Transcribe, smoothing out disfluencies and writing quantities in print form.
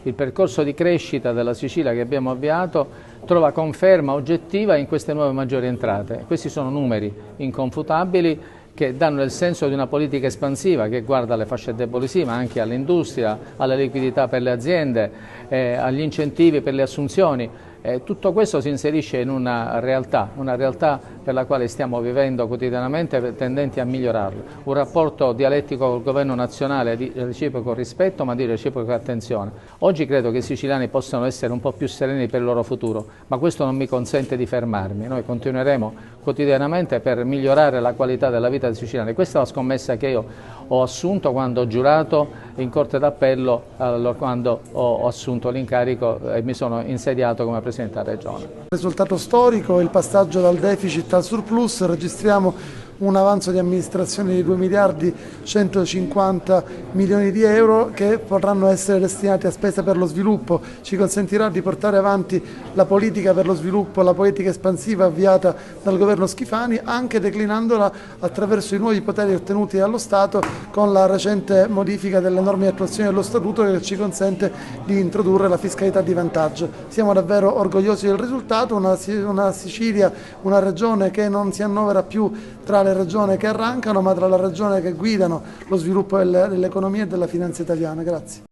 il percorso di crescita della Sicilia che abbiamo avviato trova conferma oggettiva in queste nuove maggiori entrate. Questi sono numeri inconfutabili che danno il senso di una politica espansiva che guarda alle fasce deboli sì, ma anche all'industria, alla liquidità per le aziende, agli incentivi per le assunzioni. Tutto questo si inserisce in una realtà per la quale stiamo vivendo quotidianamente tendenti a migliorarlo. Un rapporto dialettico col governo nazionale di reciproco rispetto ma di reciproca attenzione. Oggi credo che i siciliani possano essere un po' più sereni per il loro futuro, ma questo non mi consente di fermarmi. Noi continueremo quotidianamente per migliorare la qualità della vita dei siciliani. Questa è la scommessa che io ho assunto quando ho giurato in Corte d'Appello, quando ho assunto l'incarico e mi sono insediato come Presidente della Regione. Risultato storico, il passaggio dal deficit al surplus, registriamo un avanzo di amministrazione di 2 miliardi 150 milioni di euro che potranno essere destinati a spese per lo sviluppo. Ci consentirà di portare avanti la politica per lo sviluppo, la politica espansiva avviata dal governo Schifani, anche declinandola attraverso i nuovi poteri ottenuti dallo Stato con la recente modifica delle norme di attuazione dello Statuto che ci consente di introdurre la fiscalità di vantaggio. Siamo davvero orgogliosi del risultato, una Sicilia, una regione che non si annovera più tra le regioni che arrancano, ma tra le regioni che guidano lo sviluppo dell'economia e della finanza italiana. Grazie.